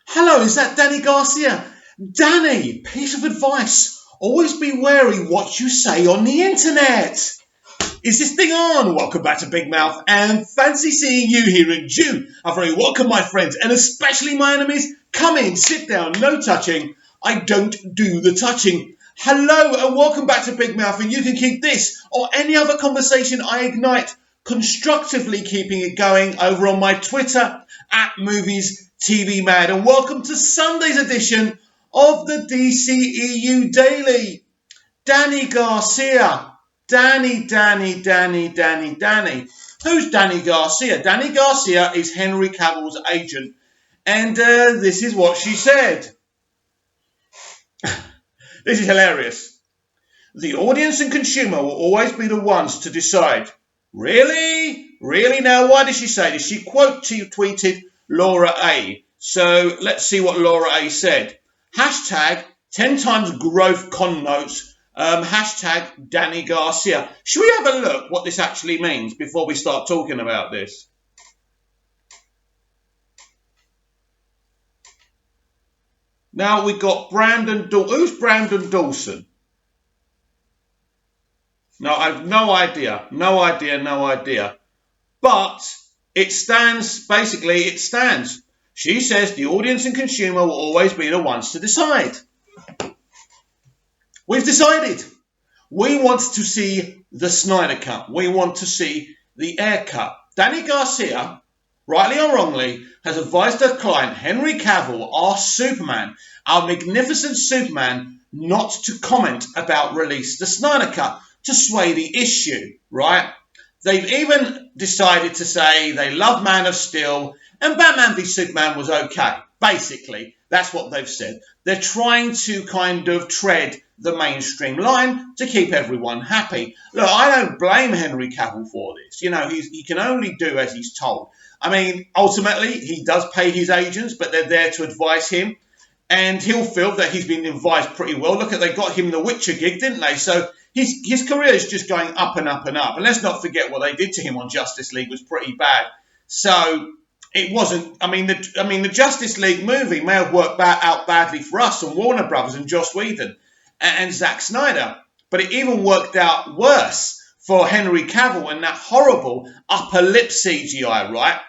Hello, is that Dany Garcia? Dany, piece of advice. Always be wary what you say on the internet. Is this thing on? Welcome back to Big Mouth and fancy seeing you here in June. I'm very welcome, my friends, and especially my enemies. Come in, sit down, no touching. I don't do the touching. Hello and welcome back to Big Mouth, and you can keep this or any other conversation I ignite constructively keeping it going over on my Twitter at Movies TV Mad. And welcome to Sunday's edition of the dceu Daily. Dany Garcia. Dany. Who's Dany Garcia? Dany Garcia is Henry Cavill's agent. And this is what she said. This is hilarious. The audience and consumer will always be the ones to decide. Really? Really? Now, why did she say this? She tweeted Laura A. So let's see what Laura A said. Hashtag 10 times growth con notes. Hashtag Dany Garcia. Should we have a look what this actually means before we start talking about this? Now we've got Brandon Dawson. Who's Brandon Dawson? No, I've no idea. But it stands, basically it stands. She says the audience and consumer will always be the ones to decide. We've decided. We want to see the Snyder Cut. We want to see the Air Cut. Dany Garcia, rightly or wrongly, has advised her client, Henry Cavill, our Superman, our magnificent Superman, not to comment about release the Snyder Cut, to sway the issue, right? They've even decided to say they love Man of Steel and Batman v Superman was okay. Basically, that's what they've said. They're trying to kind of tread the mainstream line to keep everyone happy. Look, I don't blame Henry Cavill for this. You know, he can only do as he's told. I mean, ultimately, he does pay his agents, but they're there to advise him. And he'll feel that he's been advised pretty well. Look, they got him the Witcher gig, didn't they? So his career is just going up and up and up. And let's not forget what they did to him on Justice League was pretty bad. So it wasn't. I mean, the Justice League movie may have worked out badly for us and Warner Brothers and Joss Whedon and Zack Snyder, but it even worked out worse for Henry Cavill and that horrible upper lip CGI, right?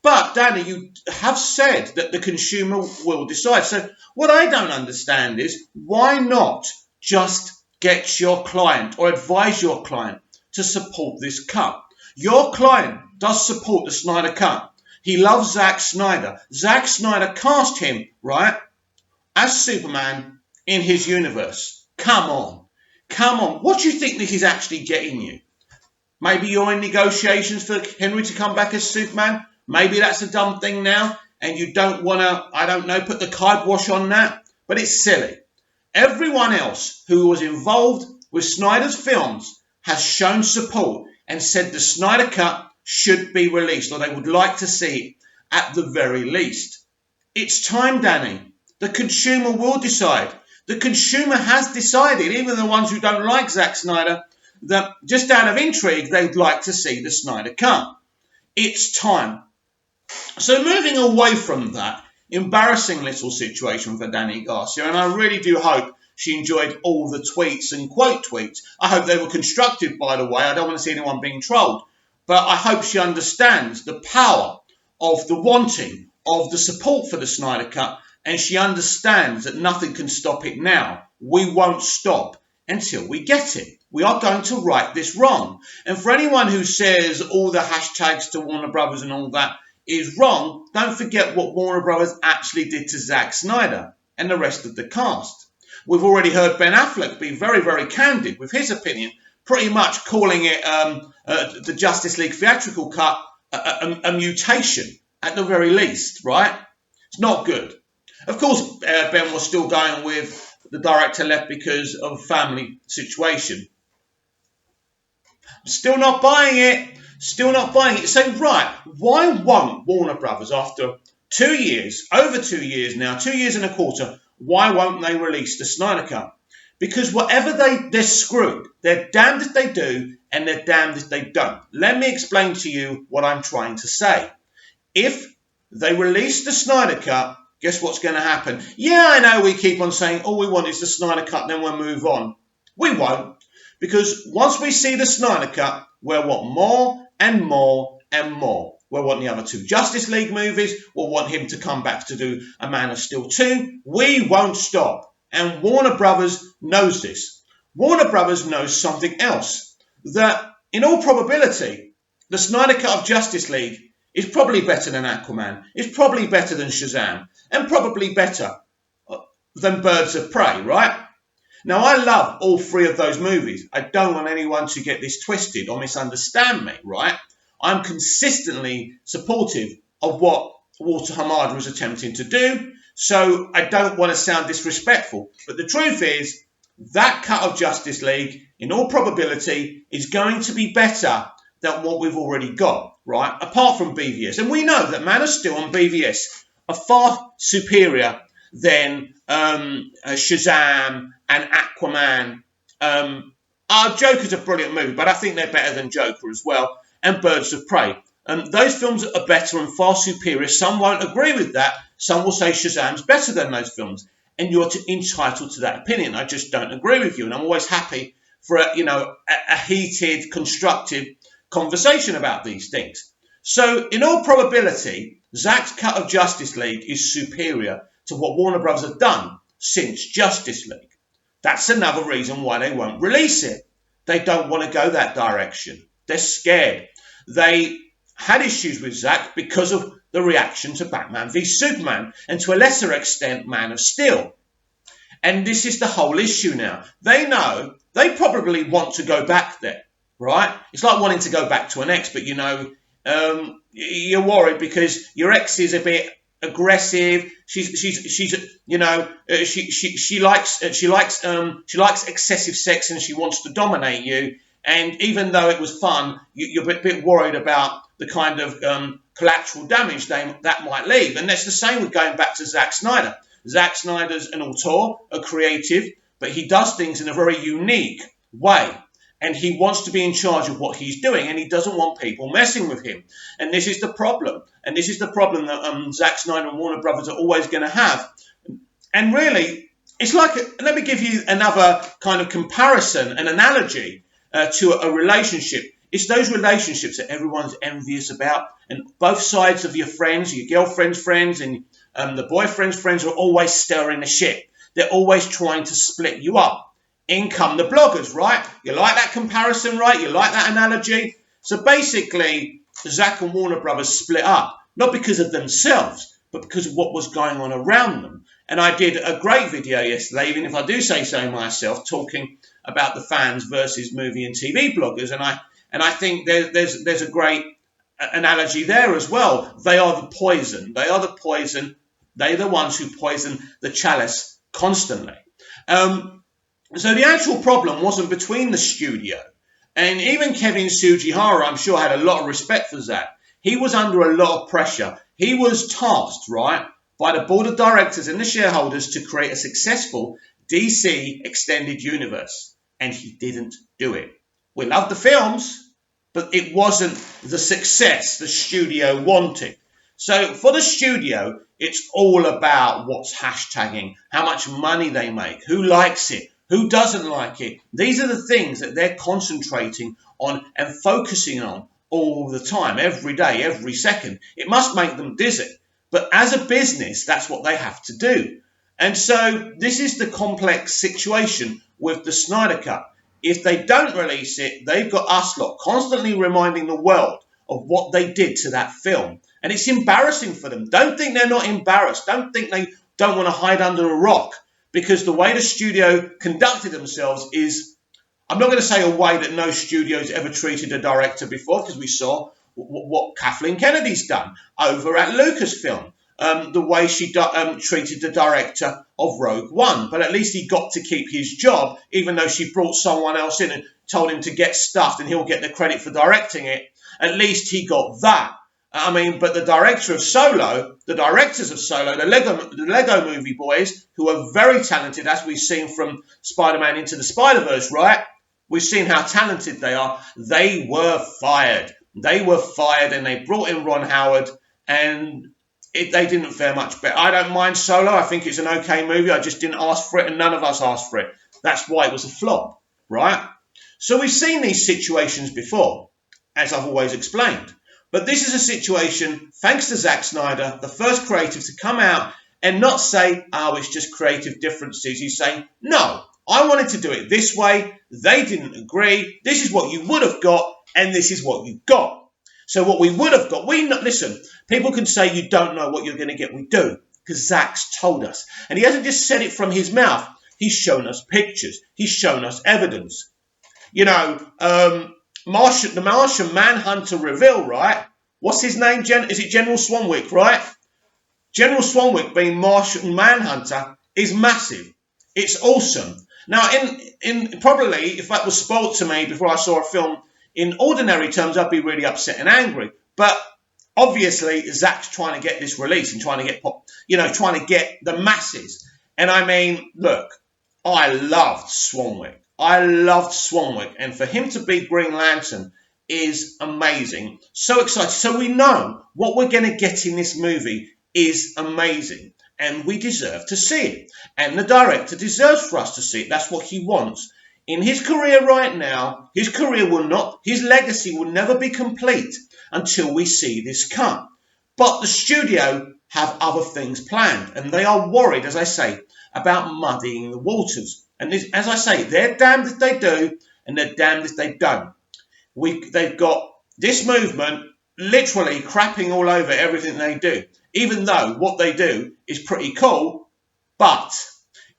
But Dany, you have said that the consumer will decide. So what I don't understand is why not just get your client or advise your client to support this cut? Your client does support the Snyder Cut. He loves Zack Snyder. Zack Snyder cast him, right, as Superman in his universe. Come on. What do you think this is actually getting you? Maybe you're in negotiations for Henry to come back as Superman. Maybe that's a dumb thing now, and you don't want to, I don't know, put the kibosh on that. But it's silly. Everyone else who was involved with Snyder's films has shown support and said the Snyder Cut should be released, or they would like to see it at the very least. It's time, Dany. The consumer will decide. The consumer has decided, even the ones who don't like Zack Snyder, that just out of intrigue, they'd like to see the Snyder Cut. It's time. So moving away from that embarrassing little situation for Dany Garcia, and I really do hope she enjoyed all the tweets and quote tweets. I hope they were constructive, by the way. I don't want to see anyone being trolled. But I hope she understands the power of the wanting, of the support for the Snyder Cut, and she understands that nothing can stop it now. We won't stop until we get it. We are going to right this wrong. And for anyone who says all the hashtags to Warner Brothers and all that is wrong, don't forget what Warner Brothers actually did to Zack Snyder and the rest of the cast. We've already heard Ben Affleck be very, very candid with his opinion, pretty much calling it the Justice League theatrical cut a mutation at the very least, right? It's not good. Of course, Ben was still going with the director left because of a family situation. Still not buying it. So, right, why won't Warner Brothers, after 2 years, over 2 years now, 2 years and a quarter, why won't they release the Snyder Cut? Because whatever they're screwed. They're damned if they do, and they're damned if they don't. Let me explain to you what I'm trying to say. If they release the Snyder Cut, guess what's going to happen? Yeah, I know we keep on saying all we want is the Snyder Cut, then we'll move on. We won't, because once we see the Snyder Cut, we'll want more and more and more. We'll want the other two Justice League movies. We'll want him to come back to do A Man of Steel 2. We won't stop. And Warner Brothers knows this. Warner Brothers knows something else. That, in all probability, the Snyder Cut of Justice League is probably better than Aquaman. It's probably better than Shazam. And probably better than Birds of Prey, right? Now, I love all three of those movies. I don't want anyone to get this twisted or misunderstand me, right? I'm consistently supportive of what Walter Hamada is attempting to do, so I don't want to sound disrespectful. But the truth is, that cut of Justice League, in all probability, is going to be better than what we've already got, right? Apart from BVS. And we know that Man of Steel and BVS are far superior than Shazam and Aquaman. Joker's a brilliant movie, but I think they're better than Joker as well. And Birds of Prey. Those films are better and far superior. Some won't agree with that. Some will say Shazam's better than those films. And you're entitled to that opinion. I just don't agree with you. And I'm always happy for a heated, constructive conversation about these things. So in all probability, Zack's cut of Justice League is superior to what Warner Bros. Have done since Justice League. That's another reason why they won't release it. They don't want to go that direction. They're scared. They had issues with Zack because of the reaction to Batman v Superman and to a lesser extent Man of Steel. And this is the whole issue now. They know they probably want to go back there, right? It's like wanting to go back to an ex, but you're worried because your ex is a bit aggressive. She likes excessive sex and she wants to dominate you. And even though it was fun, you're a bit worried about the kind of collateral damage that might leave. And that's the same with going back to Zack Snyder. Zack Snyder's an auteur, a creative, but he does things in a very unique way. And he wants to be in charge of what he's doing, and he doesn't want people messing with him. And this is the problem. And this is the problem that Zack Snyder and Warner Brothers are always going to have. And really, it's like, let me give you another kind of comparison, an analogy to a relationship. It's those relationships that everyone's envious about, and both sides of your friends, your girlfriend's friends and the boyfriend's friends are always stirring the shit. They're always trying to split you up. In come the bloggers, right? You like that comparison, right? You like that analogy? So basically, Zack and Warner Brothers split up, not because of themselves, but because of what was going on around them. And I did a great video yesterday, even if I do say so myself, talking about the fans versus movie and TV bloggers. And I think there's a great analogy there as well. They are the poison. They are the poison. They're the ones who poison the chalice constantly. So the actual problem wasn't between the studio. And even Kevin Sugihara, I'm sure, had a lot of respect for Zack. He was under a lot of pressure. He was tasked, right, by the board of directors and the shareholders to create a successful DC extended universe. And he didn't do it. We love the films, but it wasn't the success the studio wanted. So for the studio, it's all about what's hashtagging, how much money they make, who likes it, who doesn't like it. These are the things that they're concentrating on and focusing on all the time, every day, every second. It must make them dizzy. But as a business, that's what they have to do. And so this is the complex situation with the Snyder Cut. If they don't release it, they've got us lot constantly reminding the world of what they did to that film. And it's embarrassing for them. Don't think they're not embarrassed. Don't think they don't want to hide under a rock. Because the way the studio conducted themselves is, I'm not going to say a way that no studio's ever treated a director before, because we saw what Kathleen Kennedy's done over at Lucasfilm. The way she treated the director of Rogue One. But at least he got to keep his job, even though she brought someone else in and told him to get stuffed and he'll get the credit for directing it. At least he got that. I mean, but the director of Solo, the directors of Solo, the Lego movie boys, who are very talented, as we've seen from Spider-Man Into the Spider-Verse, right? We've seen how talented they are. They were fired. They were fired and they brought in Ron Howard. And they didn't fare much better. I don't mind Solo. I think it's an okay movie. I just didn't ask for it, and none of us asked for it. That's why it was a flop, right? So we've seen these situations before, as I've always explained. But this is a situation, thanks to Zack Snyder, the first creative to come out and not say, oh, it's just creative differences. He's saying, no, I wanted to do it this way. They didn't agree. This is what you would have got, and this is what you got. So what we would have got, listen, people can say you don't know what you're going to get. We do, because Zack's told us. And he hasn't just said it from his mouth. He's shown us pictures. He's shown us evidence. You know, the Martian Manhunter reveal, right? What's his name? Is it General Swanwick, right? General Swanwick being Martian Manhunter is massive. It's awesome. Now, in probably, if that was spoiled to me before I saw a film, in ordinary terms, I'd be really upset and angry. But obviously, Zack's trying to get this release and trying to get the masses. And I mean, look, I loved Swanwick. And for him to be Green Lantern is amazing. So excited. So we know what we're going to get in this movie is amazing. And we deserve to see it. And the director deserves for us to see it. That's what he wants. In his career right now, his legacy will never be complete until we see this cut. But the studio have other things planned. And they are worried, as I say, about muddying the waters. And this, as I say, they're damned if they do, and they're damned if they don't. They've got this movement literally crapping all over everything they do, even though what they do is pretty cool. But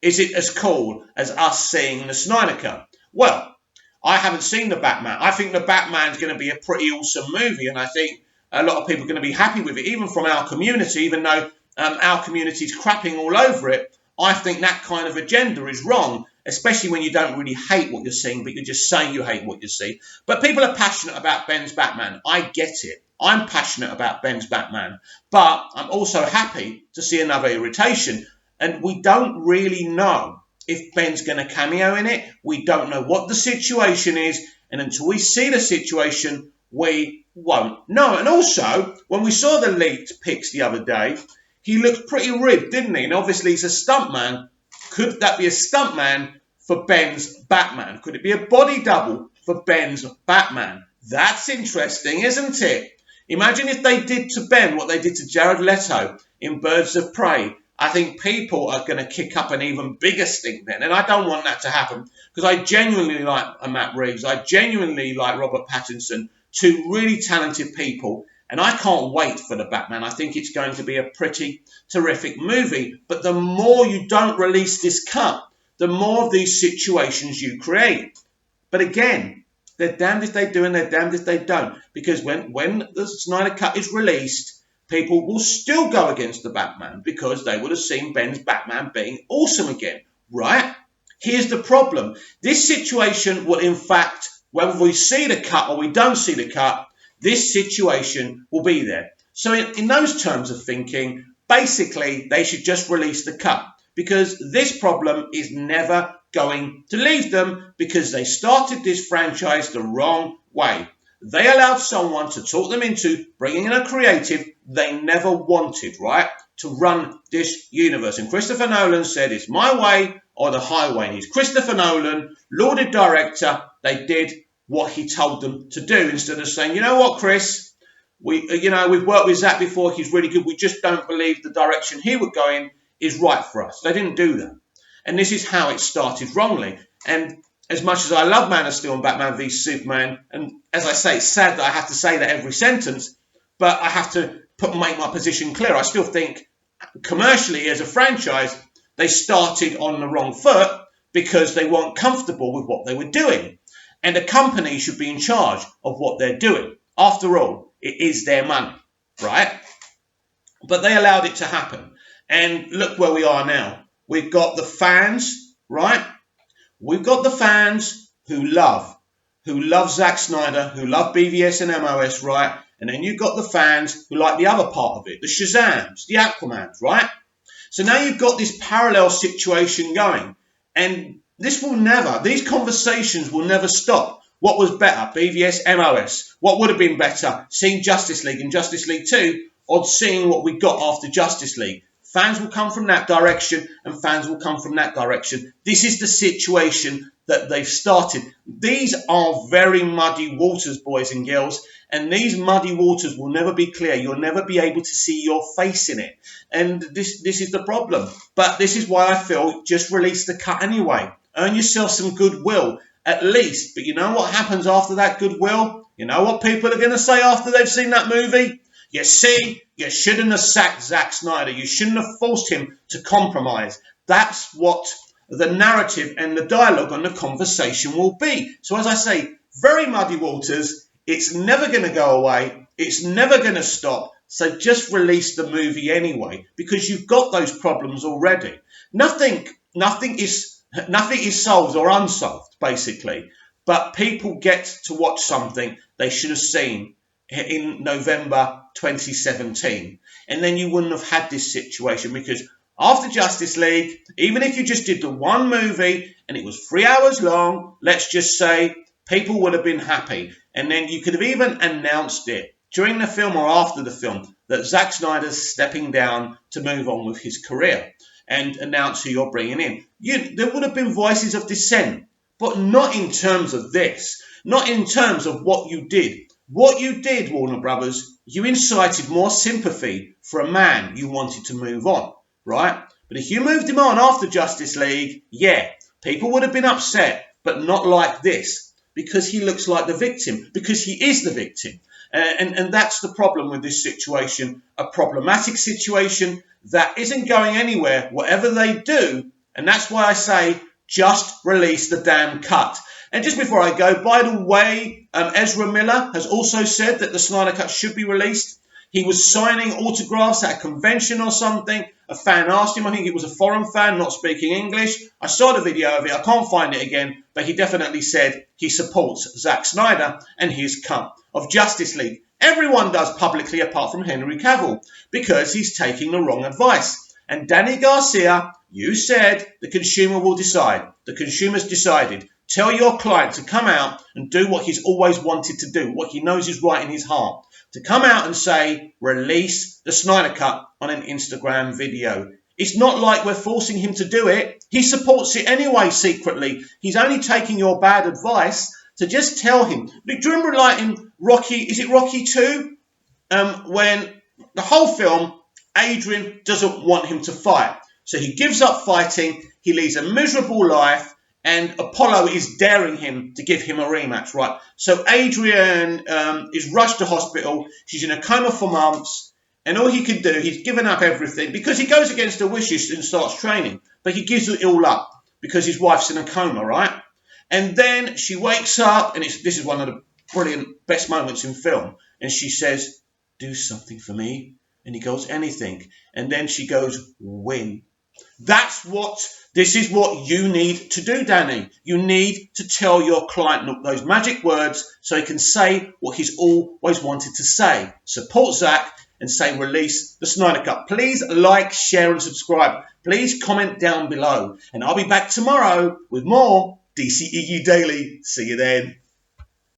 is it as cool as us seeing the Snyder Cut? Well, I haven't seen the Batman. I think the Batman's going to be a pretty awesome movie, and I think a lot of people are going to be happy with it, even from our community, even though our community's crapping all over it. I think that kind of agenda is wrong, especially when you don't really hate what you're seeing, but you're just saying you hate what you see. But people are passionate about Ben's Batman. I get it. I'm passionate about Ben's Batman. But I'm also happy to see another irritation. And we don't really know if Ben's going to cameo in it. We don't know what the situation is. And until we see the situation, we won't know. And also, when we saw the leaked pics the other day, he looked pretty rigged, didn't he? And obviously he's a stuntman. Could that be a stuntman for Ben's Batman? Could it be a body double for Ben's Batman? That's interesting, isn't it? Imagine if they did to Ben what they did to Jared Leto in Birds of Prey. I think people are going to kick up an even bigger stink then. And I don't want that to happen because I genuinely like Matt Reeves. I genuinely like Robert Pattinson. Two really talented people. And I can't wait for the Batman. I think it's going to be a pretty terrific movie. But the more you don't release this cut, the more of these situations you create. But again, they're damned if they do and they're damned if they don't. Because when the Snyder Cut is released, people will still go against the Batman because they would have seen Ben's Batman being awesome again, right? Here's the problem. This situation will, in fact, whether we see the cut or we don't see the cut, this situation will be there. So in those terms of thinking, basically, they should just release the cut because this problem is never going to leave them because they started this franchise the wrong way. They allowed someone to talk them into bringing in a creative they never wanted, right, to run this universe. And Christopher Nolan said, it's my way or the highway. And he's Christopher Nolan, lauded director. They did what he told them to do instead of saying, you know what, Chris, we've worked with Zach before. He's really good. We just don't believe the direction he would go in is right for us. They didn't do that. And this is how it started wrongly. And as much as I love Man of Steel and Batman v Superman, and as I say, it's sad that I have to say that every sentence, but I have to make my position clear. I still think commercially as a franchise, they started on the wrong foot because they weren't comfortable with what they were doing. And a company should be in charge of what they're doing. After all, it is their money, right? But they allowed it to happen. And look where we are now. We've got the fans, right? We've got the fans who love Zack Snyder, who love BVS and MOS, right? And then you've got the fans who like the other part of it, the Shazams, the Aquamans, right? So now you've got this parallel situation going. And these conversations will never stop. What was better, BVS, MOS? What would have been better, seeing Justice League and Justice League 2? on seeing what we got after Justice League. Fans will come from that direction and fans will come from that direction. This is the situation that they've started. These are very muddy waters, boys and girls, and these muddy waters will never be clear. You'll never be able to see your face in it. And this is the problem. But this is why I feel just release the cut anyway. Earn yourself some goodwill, at least. But you know what happens after that goodwill? You know what people are going to say after they've seen that movie? You see, you shouldn't have sacked Zack Snyder. You shouldn't have forced him to compromise. That's what the narrative and the dialogue and the conversation will be. So as I say, very muddy waters. It's never going to go away. It's never going to stop. So just release the movie anyway, because you've got those problems already. Nothing is solved or unsolved, basically. But people get to watch something they should have seen in November 2017. And then you wouldn't have had this situation, because after Justice League, even if you just did the one movie and it was 3 hours long, let's just say, people would have been happy. And then you could have even announced it during the film or after the film that Zack Snyder's stepping down to move on with his career, and announce who you're bringing in. There would have been voices of dissent, but not in terms of this, not in terms of what you did. What you did, Warner Brothers, you incited more sympathy for a man you wanted to move on, right? But if you moved him on after Justice League, yeah, people would have been upset, but not like this, because he looks like the victim, because he is the victim. And that's the problem with this situation, a problematic situation that isn't going anywhere, whatever they do. And that's why I say, just release the damn cut. And just before I go, by the way, Ezra Miller has also said that the Snyder Cut should be released. He was signing autographs at a convention or something. A fan asked him, I think it was a foreign fan, not speaking English. I saw the video of it, I can't find it again, but he definitely said he supports Zack Snyder and his cut of Justice League. Everyone does publicly apart from Henry Cavill, because he's taking the wrong advice. And Dany Garcia, you said the consumer will decide. The consumer's decided. Tell your client to come out and do what he's always wanted to do, what he knows is right in his heart. To come out and say, release the Snyder Cut on an Instagram video. It's not like we're forcing him to do it. He supports it anyway, secretly. He's only taking your bad advice to just tell him. Do you remember, like in Rocky, is it Rocky 2? When the whole film, Adrian doesn't want him to fight. So he gives up fighting, he leads a miserable life, and Apollo is daring him to give him a rematch, right? So Adrian is rushed to hospital. She's in a coma for months. And all he can do, he's given up everything, because he goes against her wishes and starts training. But he gives it all up because his wife's in a coma, right? And then she wakes up, and this is one of the brilliant, best moments in film. And she says, do something for me. And he goes, anything. And then she goes, win. This is what you need to do, Dany. You need to tell your client those magic words so he can say what he's always wanted to say. Support Zack and say release the Snyder Cut. Please like, share and subscribe. Please comment down below. And I'll be back tomorrow with more DCEU Daily. See you then.